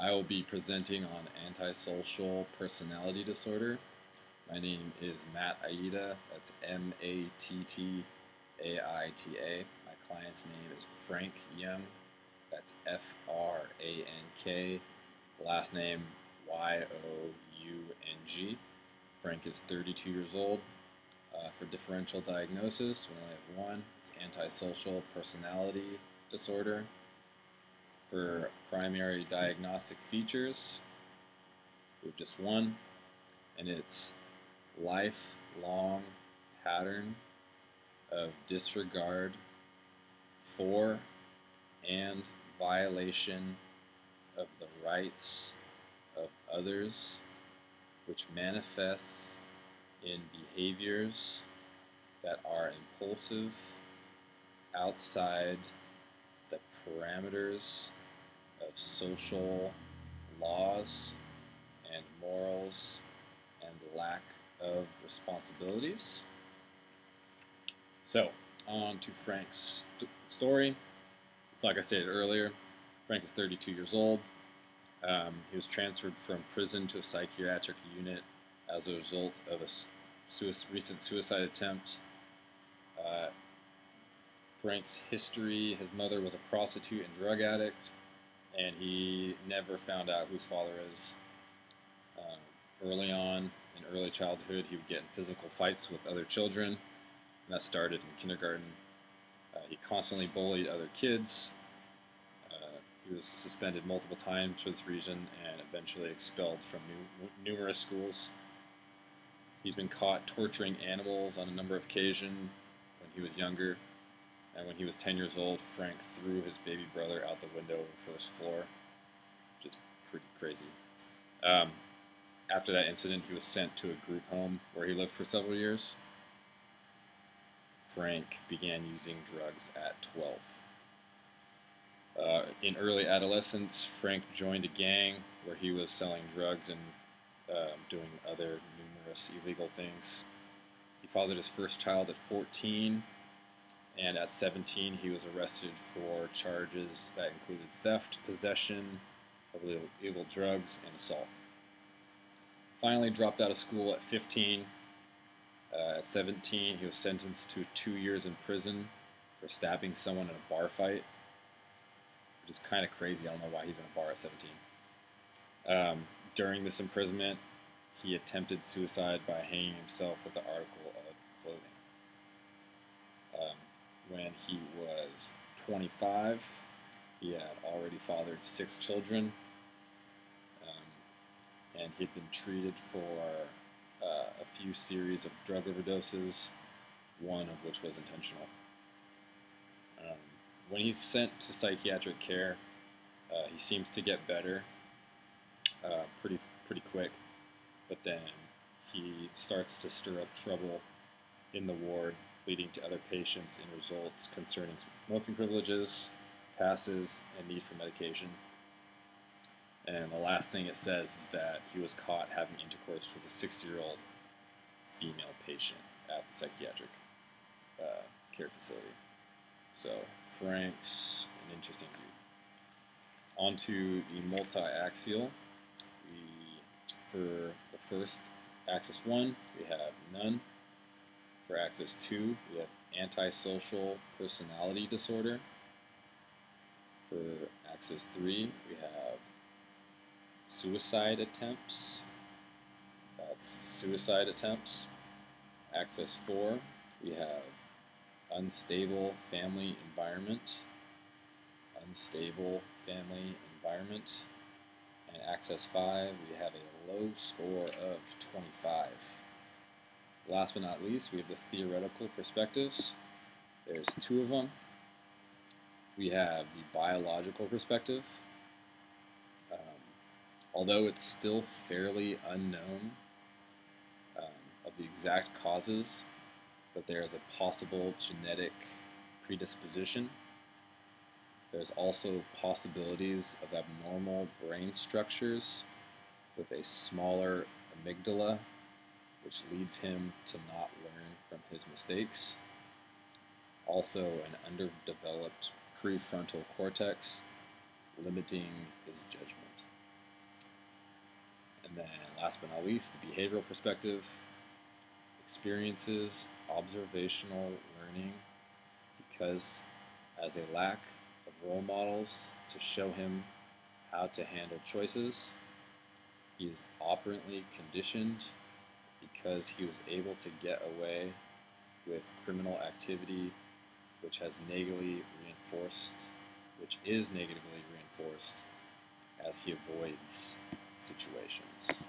I will be presenting on antisocial personality disorder. My name is Matt Aida. That's Mattaita. My client's name is Frank Young. That's Frank. Last name Young. Frank is 32 years old. For differential diagnosis, we only have one. It's antisocial personality disorder. For primary diagnostic features, we have just one, and it's lifelong pattern of disregard for and violation of the rights of others, which manifests in behaviors that are impulsive, outside the parameters of social laws and morals and lack of responsibilities. So, on to Frank's story. It's like I stated earlier, Frank is 32 years old. He was transferred from prison to a psychiatric unit as a result of a recent suicide attempt. Frank's history: his mother was a prostitute and drug addict, and he never found out who his father is. Early on, in early childhood, he would get in physical fights with other children, and that started in kindergarten. He constantly bullied other kids. He was suspended multiple times for this reason and eventually expelled from numerous schools. He's been caught torturing animals on a number of occasions when he was younger. And when he was 10 years old, Frank threw his baby brother out the window of the first floor, which is pretty crazy. After that incident, he was sent to a group home where he lived for several years. Frank began using drugs at 12. In early adolescence, Frank joined a gang where he was selling drugs and doing other numerous illegal things. He fathered his first child at 14. And at 17, he was arrested for charges that included theft, possession of illegal drugs, and assault. Finally dropped out of school at 15. At 17, he was sentenced to 2 years in prison for stabbing someone in a bar fight, which is kind of crazy. I don't know why he's in a bar at 17. During this imprisonment, he attempted suicide by hanging himself with an article of clothing. When he was 25, he had already fathered 6 children, and he had been treated for a few series of drug overdoses, one of which was intentional. When he's sent to psychiatric care, he seems to get better pretty quick, but then he starts to stir up trouble in the ward, leading to other patients in results concerning smoking privileges, passes, and need for medication. And the last thing it says is that he was caught having intercourse with a 6-year-old female patient at the psychiatric care facility. So Frank's an interesting dude. On to the multi-axial. For the first axis 1, we have none. For axis 2, we have antisocial personality disorder. For axis 3, we have suicide attempts. That's suicide attempts. Axis 4, we have unstable family environment. Unstable family environment. And axis 5, we have a low score of 25. Last but not least, we have the theoretical perspectives. There's 2 of them. We have the biological perspective. Although it's still fairly unknown of the exact causes, but there is a possible genetic predisposition. There's also possibilities of abnormal brain structures with a smaller amygdala, which leads him to not learn from his mistakes. Also, an underdeveloped prefrontal cortex, limiting his judgment. last but not least, the behavioral perspective experiences observational learning because as a lack of role models to show him how to handle choices, he is operantly conditioned because he was able to get away with criminal activity which is negatively reinforced as he avoids situations.